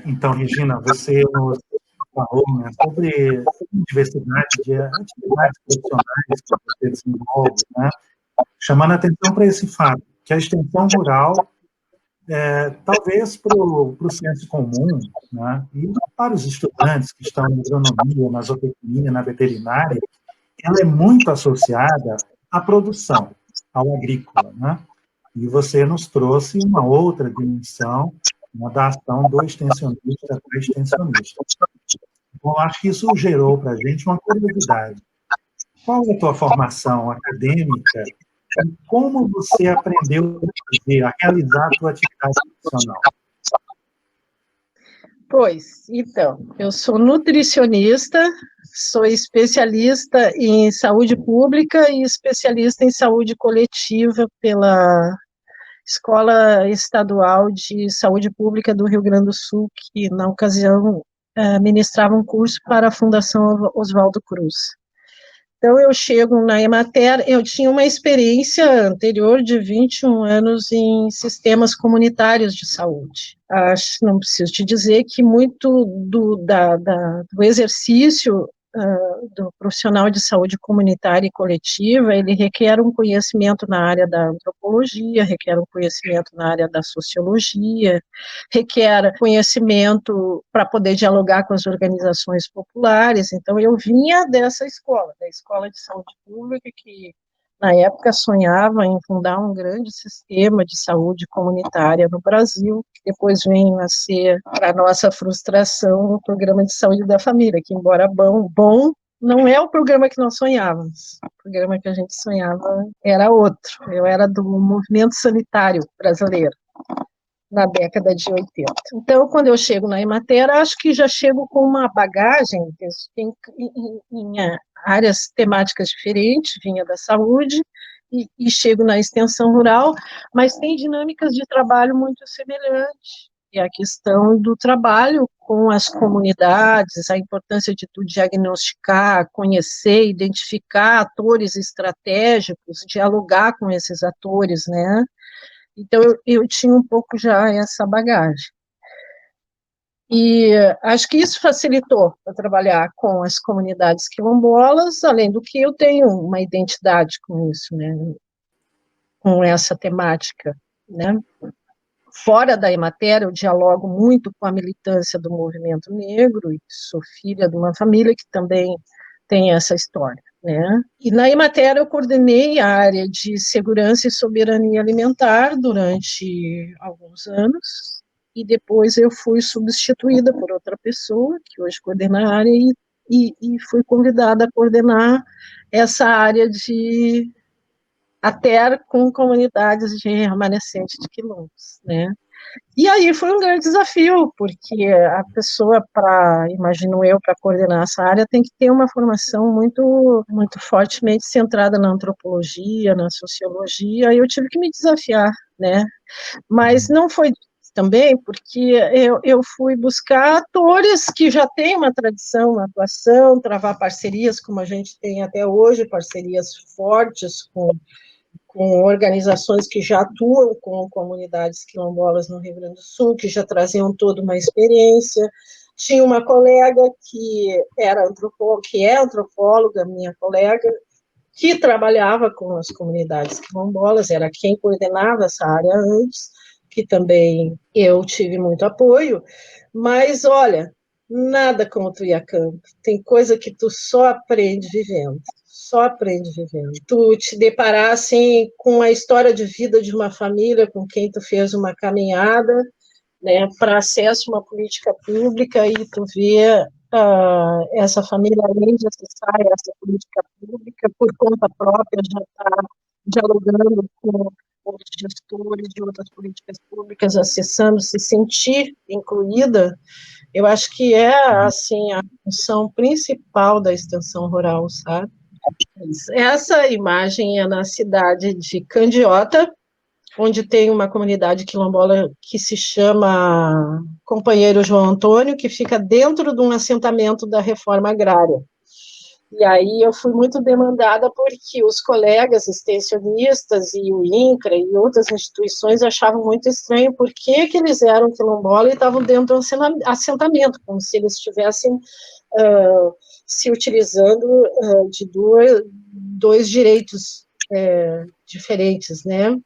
Então, Regina, você nos falou, né, sobre diversidade de atividades profissionais que você desenvolve, né, chamando a atenção para esse fato, que a extensão rural, talvez para o senso comum, né, e para os estudantes que estão na agronomia, na zootecnia, na veterinária, ela é muito associada à produção, ao agrícola, né? E você nos trouxe uma outra dimensão, né, da ação do extensionista para extensionista. Então, acho que isso gerou para a gente uma curiosidade. Qual é a tua formação acadêmica e como você aprendeu a realizar a tua atividade profissional? Pois, então, eu sou nutricionista, sou especialista em saúde pública e especialista em saúde coletiva pela Escola Estadual de Saúde Pública do Rio Grande do Sul, que, na ocasião, ministrava um curso para a Fundação Oswaldo Cruz. Então, eu chego na Emater, eu tinha uma experiência anterior de 21 anos em sistemas comunitários de saúde. Acho, não preciso te dizer que muito do exercício do profissional de saúde comunitária e coletiva, ele requer um conhecimento na área da antropologia, requer um conhecimento na área da sociologia, requer conhecimento para poder dialogar com as organizações populares. Então, eu vinha dessa escola, da Escola de Saúde Pública, que na época sonhava em fundar um grande sistema de saúde comunitária no Brasil, que depois vem a ser, para nossa frustração, o Programa de Saúde da Família, que, embora bom, não é o programa que nós sonhávamos. O programa que a gente sonhava era outro. Eu era do movimento sanitário brasileiro, na década de 80. Então, quando eu chego na Emater, acho que já chego com uma bagagem em áreas temáticas diferentes, vinha da saúde, e chego na extensão rural, mas tem dinâmicas de trabalho muito semelhantes. E a questão do trabalho com as comunidades, a importância de tu diagnosticar, conhecer, identificar atores estratégicos, dialogar com esses atores, né? Então, eu tinha um pouco já essa bagagem. E acho que isso facilitou para trabalhar com as comunidades quilombolas, além do que eu tenho uma identidade com isso, né? Com essa temática, né? Fora da Emater, eu dialogo muito com a militância do movimento negro, e sou filha de uma família que também tem essa história, né? E na Emater eu coordenei a área de segurança e soberania alimentar durante alguns anos, e depois eu fui substituída por outra pessoa, que hoje coordena a área, e fui convidada a coordenar essa área de até com comunidades de remanescentes de quilombos, né? E aí foi um grande desafio, porque a pessoa, imagino eu, para coordenar essa área, tem que ter uma formação muito, muito fortemente centrada na antropologia, na sociologia, e eu tive que me desafiar, né? Mas não foi também, porque eu fui buscar atores que já têm uma tradição na atuação, travar parcerias, como a gente tem até hoje, parcerias fortes com organizações que já atuam com comunidades quilombolas no Rio Grande do Sul, que já traziam toda uma experiência. Tinha uma colega que é antropóloga, minha colega, que trabalhava com as comunidades quilombolas, era quem coordenava essa área antes, que também eu tive muito apoio, mas, olha, nada como tu ir a campo. Tem coisa que tu só aprende vivendo. Só aprende vivendo. Tu te deparar, assim, com a história de vida de uma família com quem tu fez uma caminhada, né, para acesso a uma política pública, e tu vê essa família, além de acessar essa política pública, por conta própria, já está dialogando com os gestores de outras políticas públicas, acessando, se sentir incluída. Eu acho que é, assim, a função principal da extensão rural, sabe? Essa imagem é na cidade de Candiota, onde tem uma comunidade quilombola que se chama Companheiro João Antônio, que fica dentro de um assentamento da reforma agrária. E aí eu fui muito demandada porque os colegas extensionistas e o INCRA e outras instituições achavam muito estranho por que eles eram quilombola e estavam dentro de um assentamento, como se eles estivessem se utilizando de dois direitos diferentes, né?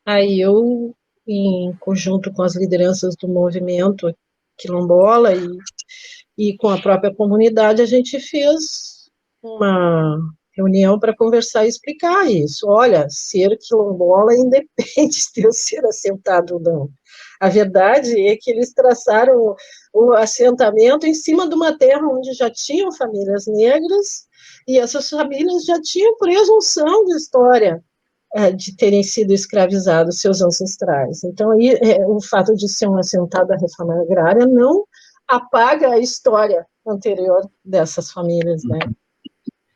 Aí eu, em conjunto com as lideranças do movimento quilombola e com a própria comunidade, a gente fez uma reunião para conversar e explicar isso. Olha, ser quilombola independe de eu ser assentado ou não. A verdade é que eles traçaram o assentamento em cima de uma terra onde já tinham famílias negras e essas famílias já tinham presunção de história de terem sido escravizados seus ancestrais. Então, aí, o fato de ser um assentado da reforma agrária não apaga a história anterior dessas famílias, né?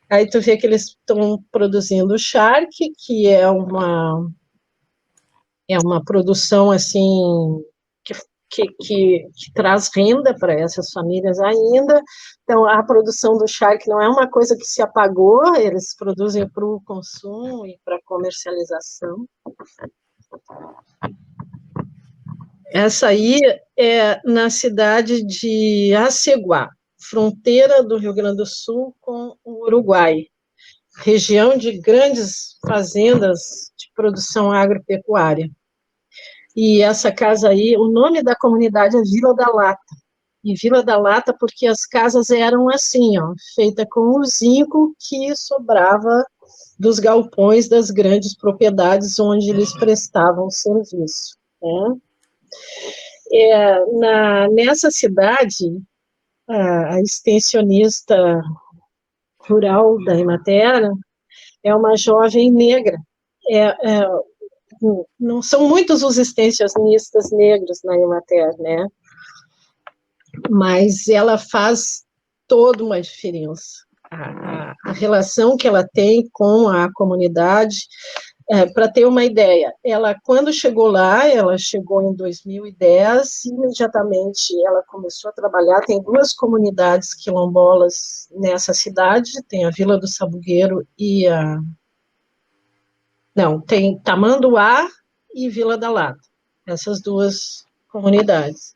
Aí tu vê que eles estão produzindo charque, que é uma produção, assim, que traz renda para essas famílias ainda. Então, a produção do charque não é uma coisa que se apagou, eles produzem para o consumo e para comercialização. Essa aí é na cidade de Aceguá, fronteira do Rio Grande do Sul com o Uruguai, região de grandes fazendas de produção agropecuária. E essa casa aí, o nome da comunidade é Vila da Lata. E Vila da Lata porque as casas eram assim, ó, feita com o zinco que sobrava dos galpões das grandes propriedades onde eles prestavam serviço, né? Nessa cidade, a extensionista rural da Emater é uma jovem negra. Não são muitos os extensionistas negros na Emater, né? Mas ela faz toda uma diferença. A relação que ela tem com a comunidade. Para ter uma ideia, ela, quando chegou lá, ela chegou em 2010, imediatamente ela começou a trabalhar, tem 2 comunidades quilombolas nessa cidade, tem a Vila do Sabugueiro e tem Tamanduá e Vila da Lata, essas 2 comunidades.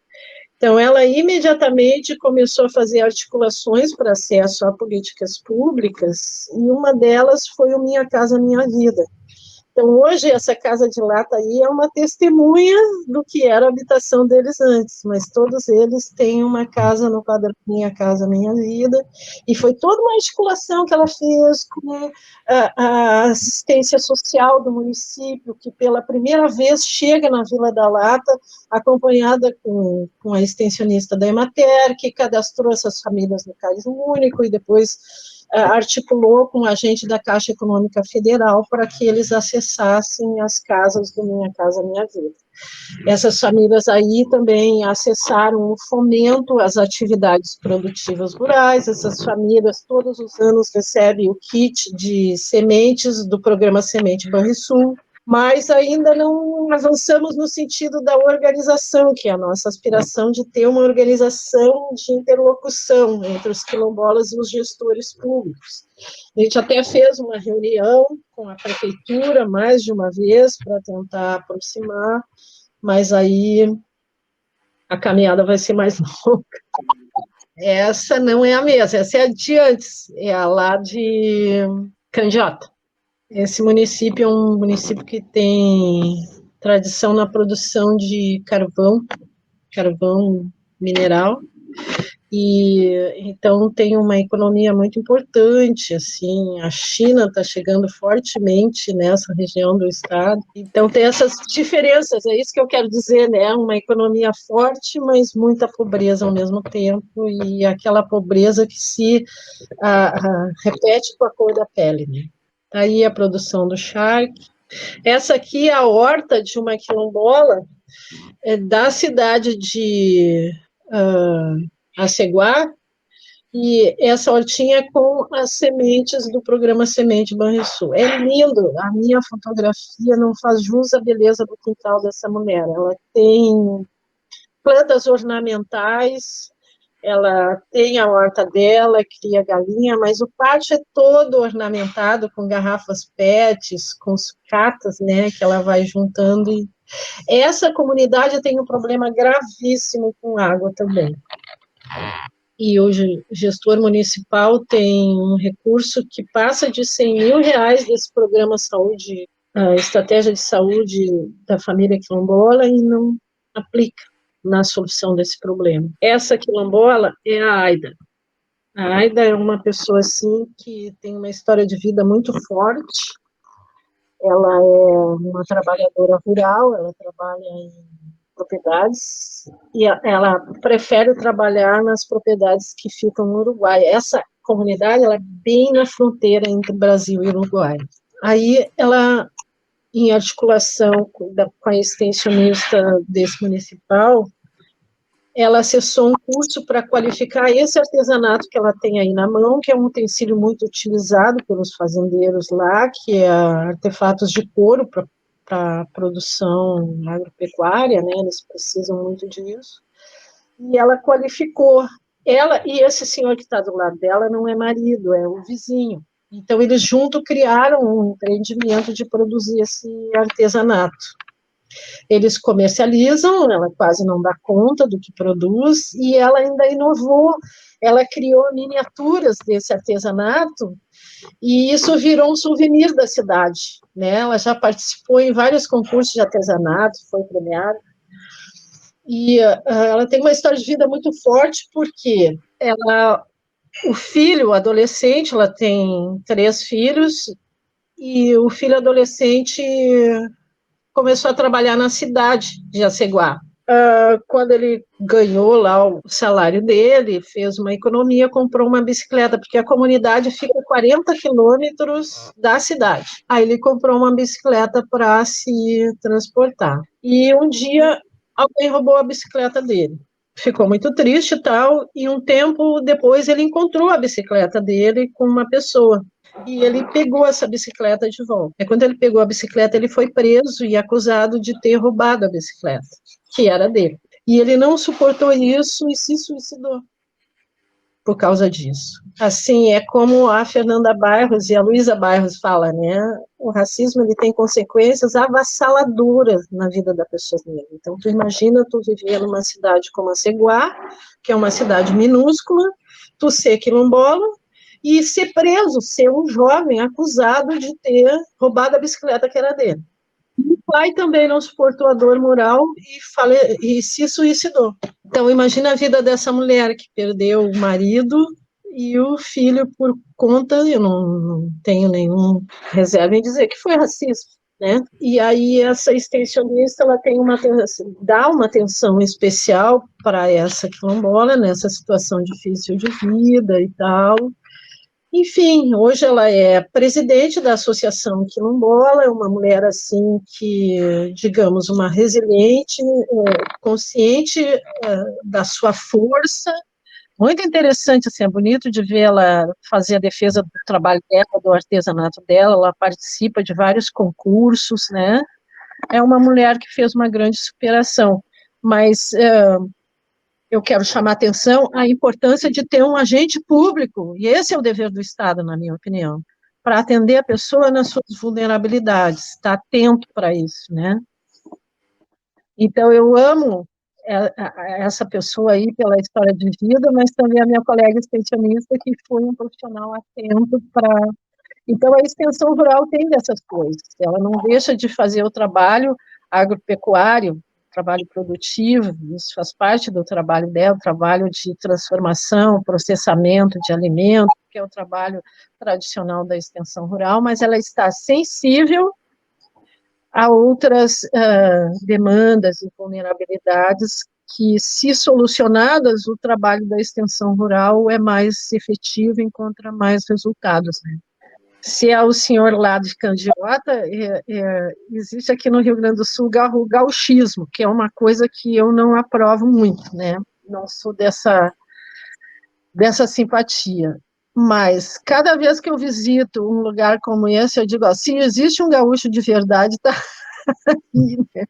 Então, ela imediatamente começou a fazer articulações para acesso a políticas públicas, e uma delas foi o Minha Casa Minha Vida. Então, hoje, essa casa de lata aí é uma testemunha do que era a habitação deles antes, mas todos eles têm uma casa no quadro Minha Casa Minha Vida, e foi toda uma articulação que ela fez com a assistência social do município, que pela primeira vez chega na Vila da Lata, acompanhada com a extensionista da Emater, que cadastrou essas famílias no Cais Único, e depois articulou com o agente da Caixa Econômica Federal para que eles acessassem as casas do Minha Casa Minha Vida. Essas famílias aí também acessaram o fomento às atividades produtivas rurais, essas famílias todos os anos recebem o kit de sementes do programa Semente Banrisul, mas ainda não avançamos no sentido da organização, que é a nossa aspiração de ter uma organização de interlocução entre os quilombolas e os gestores públicos. A gente até fez uma reunião com a prefeitura mais de uma vez para tentar aproximar, mas aí a caminhada vai ser mais longa. Essa não é a mesma, essa é a de antes, é a lá de Candiota. Esse município é um município que tem tradição na produção de carvão mineral, e então tem uma economia muito importante, assim, a China está chegando fortemente nessa região do estado, então tem essas diferenças, é isso que eu quero dizer, né, uma economia forte, mas muita pobreza ao mesmo tempo, e aquela pobreza que se repete com a cor da pele, né. Aí a produção do charque. Essa aqui é a horta de uma quilombola da cidade de Aceguá, e essa hortinha é com as sementes do programa Semente Banrisul. É lindo, a minha fotografia não faz jus à beleza do quintal dessa mulher. Ela tem plantas ornamentais, ela tem a horta dela, cria galinha, mas o pátio é todo ornamentado com garrafas PETs, com sucatas, né, que ela vai juntando. E essa comunidade tem um problema gravíssimo com água também. E hoje o gestor municipal tem um recurso que passa de R$ 100.000 desse programa saúde, a estratégia de saúde da família quilombola, e não aplica na solução desse problema. Essa quilombola é a Aida. A Aida é uma pessoa, assim, que tem uma história de vida muito forte. Ela é uma trabalhadora rural, ela trabalha em propriedades, e ela prefere trabalhar nas propriedades que ficam no Uruguai. Essa comunidade, ela é bem na fronteira entre Brasil e Uruguai. Aí ela, em articulação com a extensionista desse municipal, ela acessou um curso para qualificar esse artesanato que ela tem aí na mão, que é um utensílio muito utilizado pelos fazendeiros lá, que é artefatos de couro para produção agropecuária, né, eles precisam muito disso. E ela qualificou. Ela e esse senhor que está do lado dela não é marido, é o vizinho. Então, eles juntos criaram um empreendimento de produzir esse artesanato. Eles comercializam, ela quase não dá conta do que produz, e ela ainda inovou, ela criou miniaturas desse artesanato, e isso virou um souvenir da cidade, né? Ela já participou em vários concursos de artesanato, foi premiada, e ela tem uma história de vida muito forte, porque o filho, o adolescente, ela tem 3 filhos, e o filho adolescente começou a trabalhar na cidade de Aceguá. Quando ele ganhou lá o salário dele, fez uma economia, comprou uma bicicleta, porque a comunidade fica a 40 quilômetros da cidade. Aí ele comprou uma bicicleta para se transportar. E um dia, alguém roubou a bicicleta dele. Ficou muito triste e tal, e um tempo depois ele encontrou a bicicleta dele com uma pessoa. E ele pegou essa bicicleta de volta. E quando ele pegou a bicicleta, ele foi preso e acusado de ter roubado a bicicleta, que era dele. E ele não suportou isso e se suicidou por causa disso. Assim, é como a Fernanda Bairros e a Luísa Bairros falam, né? O racismo, ele tem consequências avassaladoras na vida da pessoa negra. Então, tu imagina tu viver numa cidade como Aceguá, que é uma cidade minúscula, tu ser quilombola, e ser preso, ser um jovem acusado de ter roubado a bicicleta que era dele. O pai também não suportou a dor moral e se suicidou. Então, imagina a vida dessa mulher que perdeu o marido e o filho por conta, eu não tenho nenhum reserva em dizer que foi racismo, né? E aí essa extensionista, ela tem dá uma atenção especial para essa quilombola, nessa situação difícil de vida e tal. Enfim, hoje ela é presidente da Associação Quilombola, é uma mulher, assim, que, digamos, uma resiliente, consciente da sua força, muito interessante, assim, é bonito de ver ela fazer a defesa do trabalho dela, do artesanato dela, ela participa de vários concursos, né, é uma mulher que fez uma grande superação, mas eu quero chamar a atenção a importância de ter um agente público, e esse é o dever do Estado, na minha opinião, para atender a pessoa nas suas vulnerabilidades, estar atento para isso, né? Então, eu amo essa pessoa aí pela história de vida, mas também a minha colega extensionista, que foi um profissional atento para... Então, a extensão rural tem dessas coisas, ela não deixa de fazer o trabalho agropecuário, trabalho produtivo, isso faz parte do trabalho dela, o trabalho de transformação, processamento de alimentos, que é o trabalho tradicional da extensão rural, mas ela está sensível a outras demandas e vulnerabilidades que, se solucionadas, o trabalho da extensão rural é mais efetivo e encontra mais resultados, né? Se é o senhor lá de Candiota, existe aqui no Rio Grande do Sul o gauchismo, que é uma coisa que eu não aprovo muito, né? Não sou dessa simpatia. Mas, cada vez que eu visito um lugar como esse, eu digo, ó, se existe um gaúcho de verdade, está aqui, né?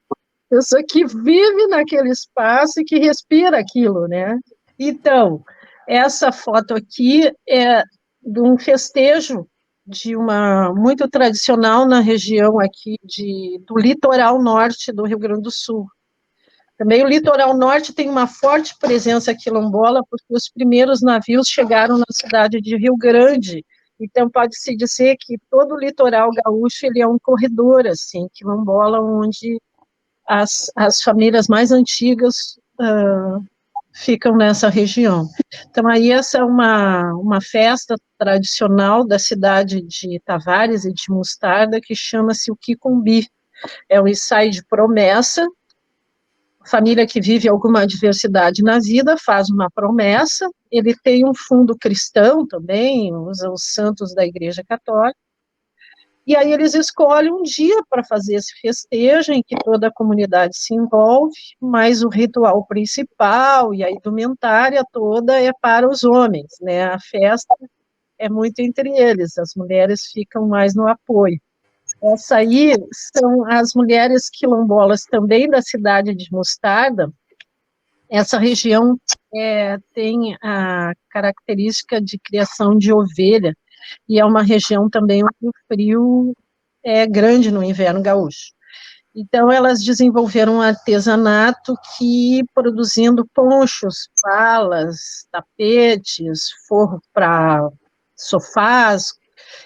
Pessoa que vive naquele espaço e que respira aquilo, né? Então, essa foto aqui é de um festejo de uma muito tradicional na região aqui do litoral norte do Rio Grande do Sul. Também o litoral norte tem uma forte presença quilombola, porque os primeiros navios chegaram na cidade de Rio Grande. Então, pode-se dizer que todo o litoral gaúcho ele é um corredor, assim, quilombola, onde as famílias mais antigas ficam nessa região. Então, aí essa é uma festa tradicional da cidade de Tavares e de Mostarda, que chama-se o Quicumbi. É um ensaio de promessa. Família que vive alguma adversidade na vida faz uma promessa, ele tem um fundo cristão também, usa os santos da Igreja Católica, e aí eles escolhem um dia para fazer esse festejo, em que toda a comunidade se envolve, mas o ritual principal e a indumentária toda é para os homens, né? A festa é muito entre eles, as mulheres ficam mais no apoio. Essa aí são as mulheres quilombolas também da cidade de Mostarda. Essa região tem a característica de criação de ovelha, e é uma região também onde o frio é grande no inverno gaúcho. Então, elas desenvolveram um artesanato que, produzindo ponchos, palas, tapetes, forro para sofás,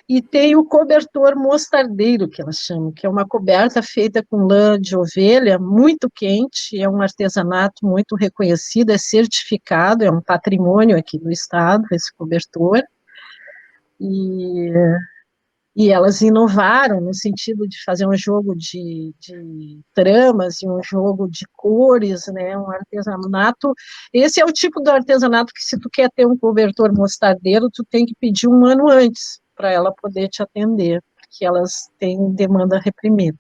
e tem o cobertor mostardeiro, que elas chamam, que é uma coberta feita com lã de ovelha, muito quente, é um artesanato muito reconhecido, é certificado, é um patrimônio aqui do estado, esse cobertor, e elas inovaram no sentido de fazer um jogo de tramas e um jogo de cores, né, um artesanato. Esse é o tipo do artesanato que, se tu quer ter um cobertor mostardeiro, tu tem que pedir um ano antes para ela poder te atender, porque elas têm demanda reprimida.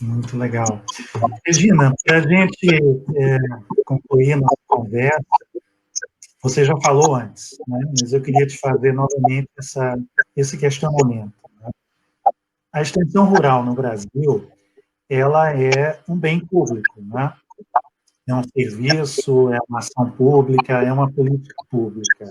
Muito legal. Regina, para a gente concluir nossa conversa, você já falou antes, né? Mas eu queria te fazer novamente esse questionamento. Né? A extensão rural no Brasil, ela é um bem público, né? É um serviço, é uma ação pública, é uma política pública.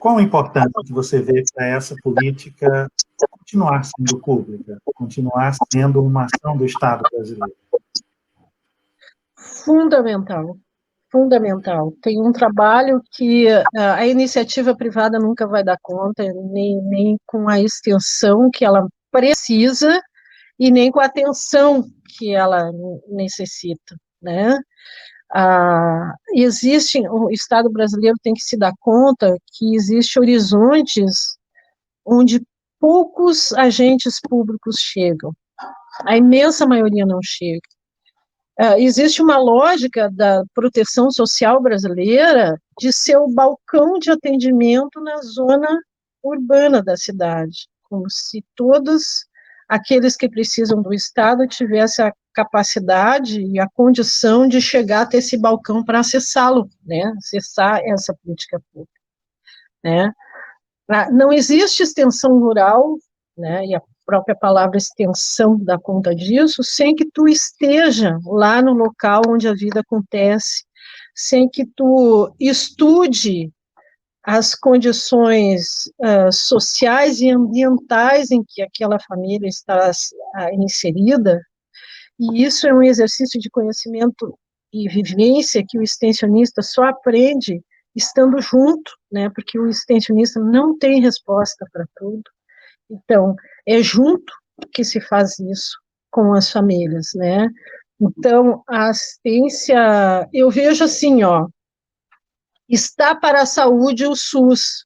Qual a importância que você vê para essa política continuar sendo pública, continuar sendo uma ação do Estado brasileiro? Fundamental. Fundamental. Tem um trabalho que a iniciativa privada nunca vai dar conta, nem com a extensão que ela precisa e nem com a atenção que ela necessita, né? O Estado brasileiro tem que se dar conta que existem horizontes onde poucos agentes públicos chegam, a imensa maioria não chega. Existe uma lógica da proteção social brasileira de ser o balcão de atendimento na zona urbana da cidade, como se todos aqueles que precisam do Estado tivessem a capacidade e a condição de chegar até esse balcão para acessá-lo, né, acessar essa política pública, né. Não existe extensão rural, né, e a própria palavra extensão dá conta disso, sem que tu esteja lá no local onde a vida acontece, sem que tu estude as condições sociais e ambientais em que aquela família está inserida, e isso é um exercício de conhecimento e vivência que o extensionista só aprende estando junto, né, porque o extensionista não tem resposta para tudo. Então, é junto que se faz isso com as famílias, né? Então, a assistência, eu vejo assim, ó, está para a saúde o SUS,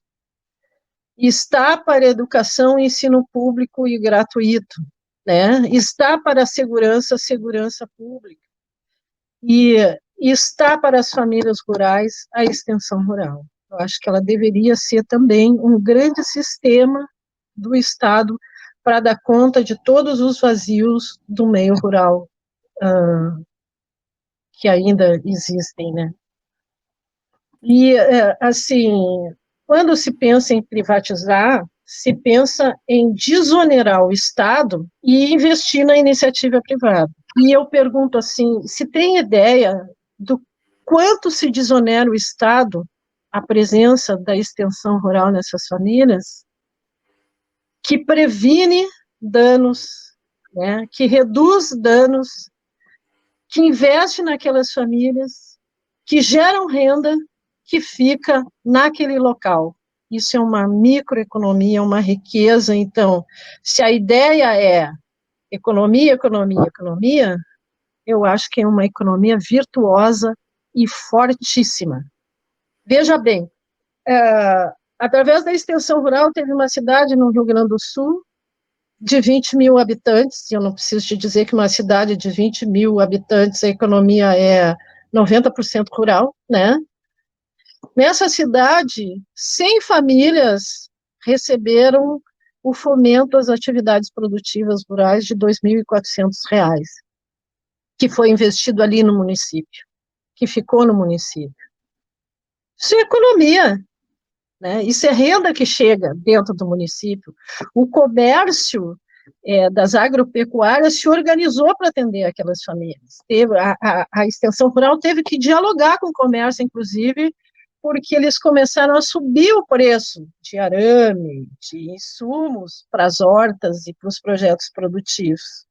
está para a educação e ensino público e gratuito, né? Está para a segurança pública. E está para as famílias rurais a extensão rural. Eu acho que ela deveria ser também um grande sistema do Estado para dar conta de todos os vazios do meio rural que ainda existem, né? E, assim, quando se pensa em privatizar, se pensa em desonerar o Estado e investir na iniciativa privada. E eu pergunto assim, se tem ideia do quanto se desonera o Estado a presença da extensão rural nessas famílias, que previne danos, né, que reduz danos, que investe naquelas famílias, que geram renda, que fica naquele local. Isso é uma microeconomia, uma riqueza. Então, se a ideia é economia, economia, economia, eu acho que é uma economia virtuosa e fortíssima. Veja bem, através da extensão rural, teve uma cidade no Rio Grande do Sul de 20 mil habitantes, e eu não preciso te dizer que uma cidade de 20 mil habitantes, a economia é 90% rural, né? Nessa cidade, 100 famílias receberam o fomento às atividades produtivas rurais de R$ 2.400, que foi investido ali no município, que ficou no município. Isso é economia, né? Isso é renda que chega dentro do município. O comércio das agropecuárias se organizou para atender aquelas famílias. A extensão rural teve que dialogar com o comércio, inclusive, porque eles começaram a subir o preço de arame, de insumos para as hortas e para os projetos produtivos.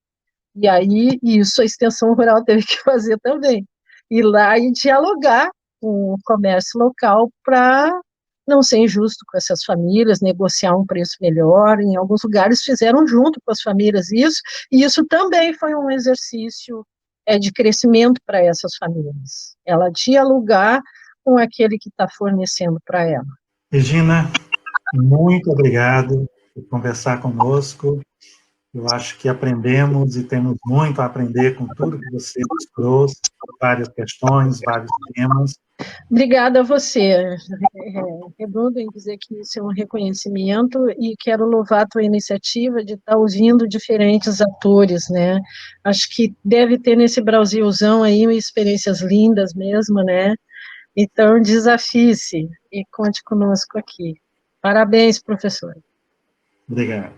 E aí, isso a extensão rural teve que fazer também. Ir lá e dialogar com o comércio local para não ser injusto com essas famílias, negociar um preço melhor. Em alguns lugares fizeram junto com as famílias isso, e isso também foi um exercício de crescimento para essas famílias. Ela dialogar com aquele que está fornecendo para ela. Regina, muito obrigado por conversar conosco. Eu acho que aprendemos e temos muito a aprender com tudo que você nos trouxe, várias questões, vários temas. Obrigada a você. Redondo em dizer que isso é um reconhecimento e quero louvar a tua iniciativa de estar ouvindo diferentes atores, né? Acho que deve ter nesse Brasilzão aí experiências lindas mesmo, né? Então, desafie-se e conte conosco aqui. Parabéns, professor. Obrigado.